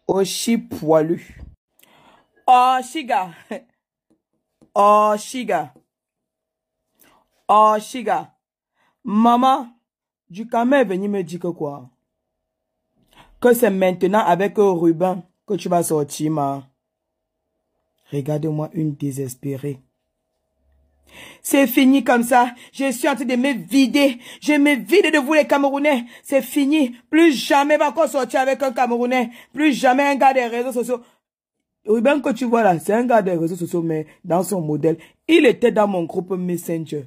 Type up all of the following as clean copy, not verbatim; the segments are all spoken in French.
Oshi poilu. Oh, Shiga. Oh, Shiga. Oh, Shiga. Maman, du camé est venu me dire que quoi? Que c'est maintenant avec Ruben que tu vas sortir, ma. Regarde-moi une désespérée. C'est fini comme ça. Je suis en train de me vider. Je me vide de vous les Camerounais. C'est fini. Plus jamais va encore sortir avec un Camerounais. Plus jamais un gars des réseaux sociaux. Ruben que tu vois là, c'est un gars des réseaux sociaux, mais dans son modèle. Il était dans mon groupe Messenger.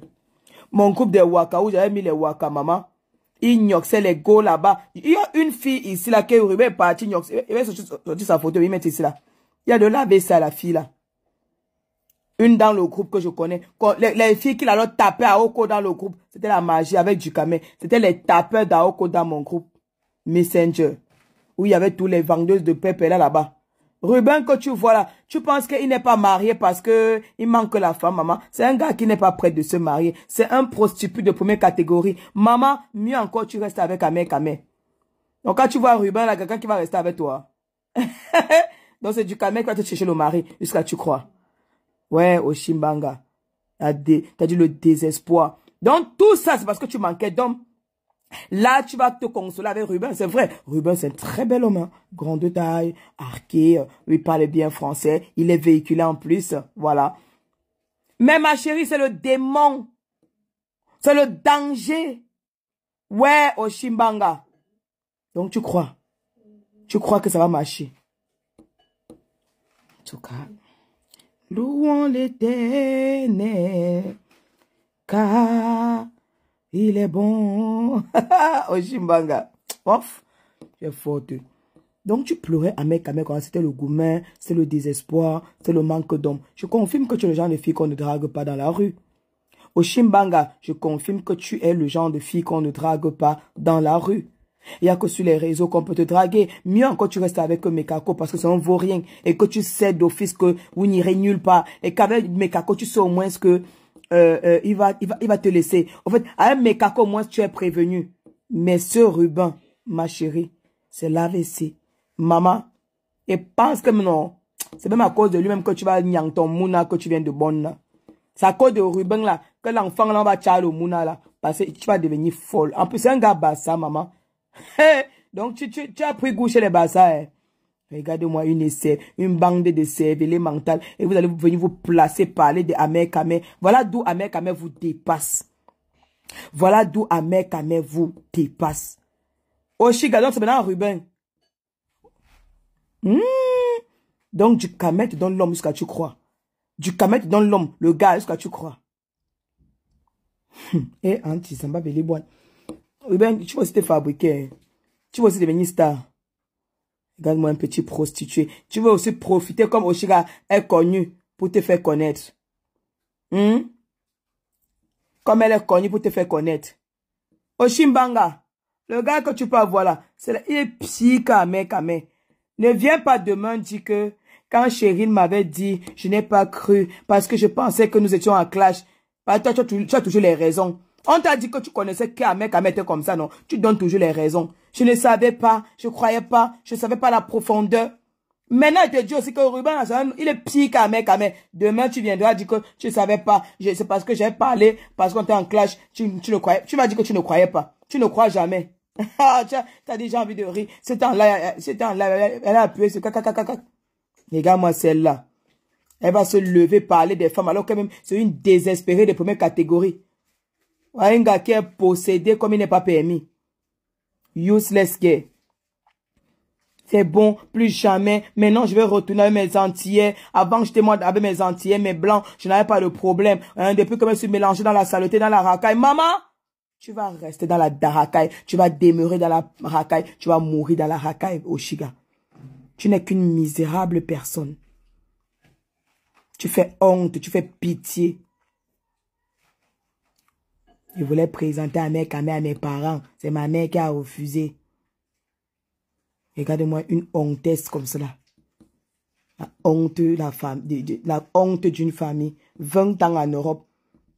Mon groupe des Waka, où j'avais mis les Waka, maman. Il gnoxait les go là-bas. Il y a une fille ici là, qui est partie gnoxer. Il va sortir sa photo, il met ici là. Il y a de laver ça, la fille là. Une dans le groupe que je connais. Les filles qui l'ont tapé à Oko dans le groupe, c'était la magie avec du camé. C'était les tapeurs d'Aoko dans mon groupe Messenger. Où il y avait tous les vendeuses de pépé là-bas. Ruben que tu vois là, tu penses qu'il n'est pas marié parce que il manque la femme, maman. C'est un gars qui n'est pas prêt de se marier. C'est un prostitut de première catégorie. Maman, mieux encore, tu restes avec Amé Kamé. Donc quand tu vois Ruben là, quelqu'un qui va rester avec toi. Donc c'est du Kamé qui va te chercher le mari, jusqu'à tu crois. Ouais, au Chimbanga. T'as dit le désespoir. Donc tout ça, c'est parce que tu manquais d'homme. Là, tu vas te consoler avec Ruben. C'est vrai. Ruben, c'est un très bel homme. Hein. Grande taille, arqué. Il parle bien français. Il est véhiculé en plus. Voilà. Mais ma chérie, c'est le démon. C'est le danger. Ouais, au Chimbanga. Donc, tu crois. Tu crois que ça va marcher. En tout cas, louons l'Éternel. Car il est bon. Au Chimbanga. Ouf. J'ai faute. Donc tu pleurais à mec quand c'était le gourmet, c'est le désespoir, c'est le manque d'homme. Je confirme que tu es le genre de fille qu'on ne drague pas dans la rue. Au Chimbanga, je confirme que tu es le genre de fille qu'on ne drague pas dans la rue. Il n'y a que sur les réseaux qu'on peut te draguer. Mieux encore, tu restes avec Mekako parce que ça ne vaut rien. Et que tu sais d'office que vous n'irez nulle part. Et qu'avec Mekako, tu sais au moins que il va te laisser. En fait, avec Mekako, au moins, tu es prévenu. Mais ce Ruben, ma chérie, c'est l'AVC. Maman, et pense que non, c'est même à cause de lui-même que tu vas niang ton mouna que tu viens de bonne. C'est à cause de Ruben là, que l'enfant là va tchar le mouna là. Parce que tu vas devenir folle. En plus, c'est un gars bassa, maman. Donc, tu as pris goût chez les bassas. Hein. Regardez-moi une bande de cervelés mentales. Et vous allez venir vous placer, parler de Amé Kamé. Voilà d'où Amé Kamé vous dépasse. Voilà d'où Amé Kamé vous dépasse. Oshiga, donc c'est maintenant Ruben. Donc du Kamé te donne l'homme jusqu'à tu crois. Du Kamé te donne l'homme, le gars jusqu'à tu crois. Et anti, ça m'a belé boîte. Ruben, tu vas aussi te fabriquer. Tu vas aussi devenir star. Regarde-moi un petit prostitué. Tu veux aussi profiter comme Oshiga est connue pour te faire connaître. Comme elle est connue pour te faire connaître. Oshimbanga, le gars que tu peux avoir là, il est psy Kamé. Ne viens pas demain dire que quand Chérine m'avait dit, je n'ai pas cru parce que je pensais que nous étions en clash. Bah, toi, tu as toujours les raisons. On t'a dit que tu connaissais Kamé était comme ça, non? Tu donnes toujours les raisons. Je ne savais pas, je croyais pas, je ne savais pas la profondeur. Maintenant, je te dis aussi que Ruben, il est pire Kamé. Demain, tu viendras dire que tu ne savais pas. C'est parce que j'ai parlé, parce qu'on était en clash, tu ne croyais. Tu m'as dit que tu ne croyais pas. Tu ne crois jamais. Tu as déjà envie de rire. C'est là, elle a appuyé sur caca. Regarde-moi celle-là. Elle va se lever, parler des femmes, alors que même, c'est une désespérée de première catégorie. Un gars qui est possédé comme il n'est pas permis. Useless gay. C'est bon, plus jamais. Maintenant, je vais retourner avec mes Antillais. Avant, j'étais moi avec mes Antillais, mes blancs. Je n'avais pas de problème. Depuis que je me suis mélangé dans la saleté, dans la racaille. Maman, tu vas rester dans la racaille. Tu vas demeurer dans la racaille. Tu vas mourir dans la racaille, Oshiga. Tu n'es qu'une misérable personne. Tu fais honte, tu fais pitié. Je voulais présenter à mes parents. C'est ma mère qui a refusé. Regardez-moi une honteuse comme cela. La honte, la honte d'une famille. 20 ans en Europe.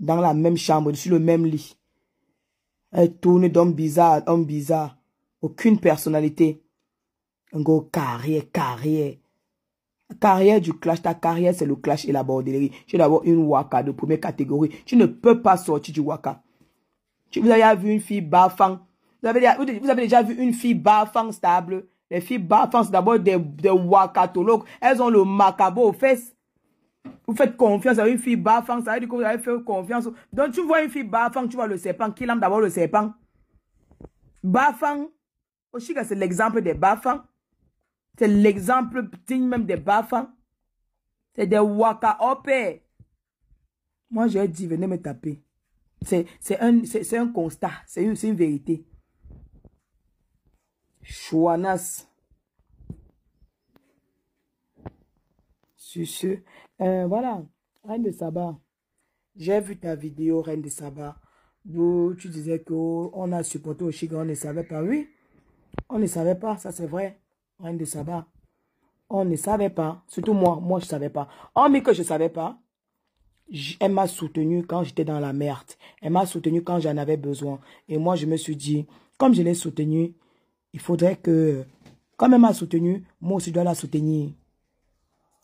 Dans la même chambre, sur le même lit. Elle tourne d'homme bizarre. Aucune personnalité. Un gros carrière. Carrière du clash. Ta carrière, c'est le clash et la bordellerie. Tu dois avoir une waka de première catégorie. Tu ne peux pas sortir du waka. Vous avez déjà vu une fille bafang. Vous avez déjà vu une fille bafang stable. Les filles bafang, c'est d'abord des wakatologues. Elles ont le macabo aux fesses. Vous faites confiance à une fille bafang. Ça veut dire que vous avez fait confiance. Donc tu vois une fille bafang, tu vois le serpent. Qui l'aime d'abord le serpent? Bafang. Oshiga, c'est l'exemple des bafang. C'est l'exemple digne même des bafang. C'est des waka opé. Moi, j'ai dit, venez me taper. C'est un constat. C'est une vérité. Chouanas. Sur ce, voilà. Reine de Saba. J'ai vu ta vidéo, Reine de Saba. Où tu disais qu'on a supporté Oshiga, on ne savait pas. Oui, on ne savait pas, ça c'est vrai. Reine de Saba. On ne savait pas. Surtout moi je ne savais pas. Oh, mais que je ne savais pas. Elle m'a soutenu quand j'étais dans la merde. Elle m'a soutenu quand j'en avais besoin. Et moi, je me suis dit, comme je l'ai soutenue, il faudrait que, comme elle m'a soutenu, moi aussi, je dois la soutenir.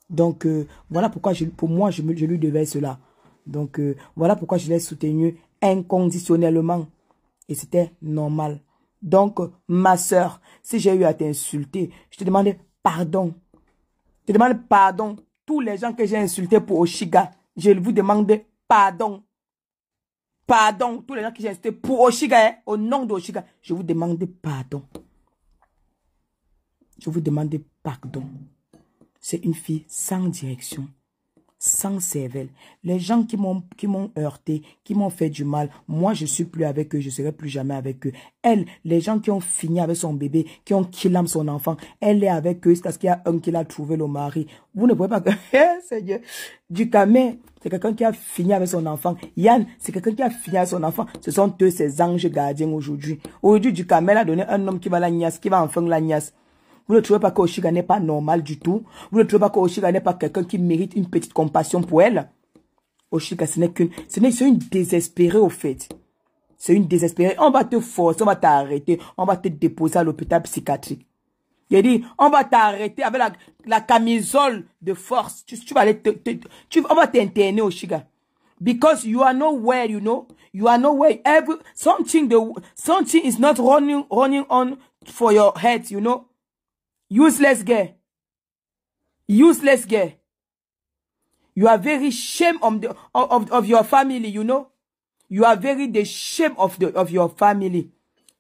Donc, voilà pourquoi, pour moi, je lui devais cela. Donc, voilà pourquoi je l'ai soutenue inconditionnellement. Et c'était normal. Donc, ma soeur, si j'ai eu à t'insulter, je te demande pardon. Je te demande pardon. Tous les gens que j'ai insultés pour Oshiga, je vous demande pardon. Pardon. Tous les gens qui j'ai insultés pour Oshiga, au nom d'Oshiga, je vous demande pardon. Je vous demande pardon. C'est une fille sans direction, sans cervelle. Les gens qui m'ont heurté, qui m'ont fait du mal, moi je suis plus avec eux, je serai plus jamais avec eux. Elle, les gens qui ont fini avec son bébé, qui ont killé son enfant, elle est avec eux, c'est parce qu'il y a un qui l'a trouvé le mari. Vous ne pouvez pas... Seigneur. Dukamé, c'est quelqu'un qui a fini avec son enfant. Yann, c'est quelqu'un qui a fini avec son enfant. Ce sont eux, ces anges gardiens aujourd'hui. Aujourd'hui, Dukamé a donné un homme qui va la niasse, qui va enfin la niasse. Vous ne trouvez pas qu'Oshiga n'est pas normal du tout? Vous ne trouvez pas qu'Oshiga n'est pas quelqu'un qui mérite une petite compassion pour elle? Oshiga, c'est une désespérée au fait. C'est une désespérée. On va te forcer, on va t'arrêter, on va te déposer à l'hôpital psychiatrique. Il dit, on va t'arrêter avec la camisole de force. Tu vas aller on va t'interner, Oshiga. Because you are nowhere, you know. You are nowhere. Something is not running on for your head, you know. Useless girl. Useless girl. You are very shame of your family, you know. You are very the shame of your family.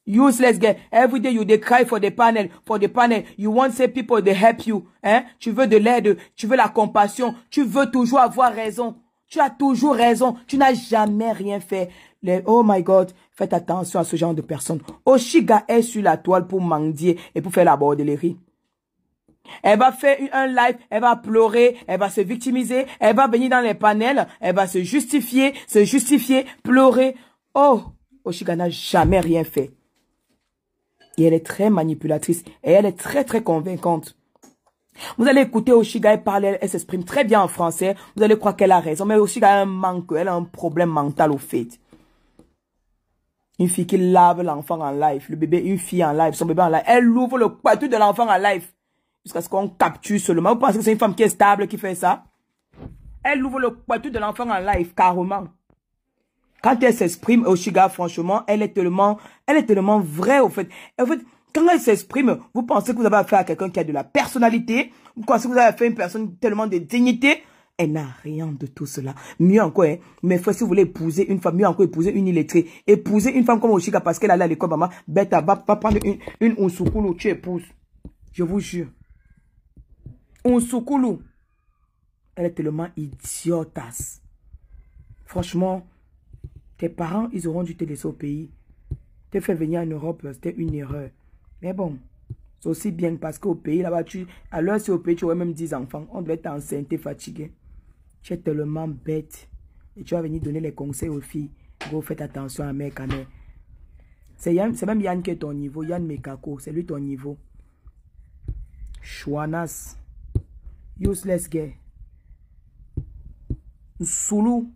Useless girl. Every day you cry for the panel. You want say people they help you. Hein? Tu veux de l'aide. Tu veux la compassion. Tu veux toujours avoir raison. Tu as toujours raison. Tu n'as jamais rien fait. Oh my God. Faites attention à ce genre de personnes. Oshiga est sur la toile pour mendier et pour faire la bordellerie. Elle va faire un live, elle va pleurer, elle va se victimiser, elle va venir dans les panels, elle va se justifier, pleurer. Oh, Oshiga n'a jamais rien fait. Et elle est très manipulatrice et elle est très très convaincante. Vous allez écouter Oshiga parler, elle s'exprime très bien en français, vous allez croire qu'elle a raison, mais Oshiga a un manque, elle a un problème mental au fait. Une fille qui lave l'enfant en live, le bébé, une fille en live, son bébé en live, elle ouvre le poitou de l'enfant en live. Jusqu'à ce qu'on capture seulement. Vous pensez que c'est une femme qui est stable qui fait ça? Elle ouvre le poitou de l'enfant en live, carrément. Quand elle s'exprime, Oshiga, franchement, elle est tellement vraie, au fait. En fait, quand elle s'exprime, vous pensez que vous avez affaire à quelqu'un qui a de la personnalité. Vous pensez que vous avez affaire à une personne tellement de dignité. Elle n'a rien de tout cela. Mieux encore, hein. Mais si vous voulez épouser une femme, mieux encore épouser une illettrée. Épouser une femme comme Oshiga parce qu'elle allait à l'école, maman, bête, va prendre une Unsukulu, tu épouses. Je vous jure. Unsukulu. Elle est tellement idiotasse. Franchement, tes parents, ils auront dû te laisser au pays. Te faire venir en Europe, c'était une erreur. Mais bon, c'est aussi bien parce qu'au pays, là-bas, à l'heure, c'est au pays, tu aurais même 10 enfants. On devait être enceinte, fatigué. Tu es tellement bête. Et tu vas venir donner les conseils aux filles. Go, faites attention à mec, à mec. C'est même Yann qui est ton niveau. Yann Mekako, c'est lui ton niveau. Chouanas. Useless gay. Soulou.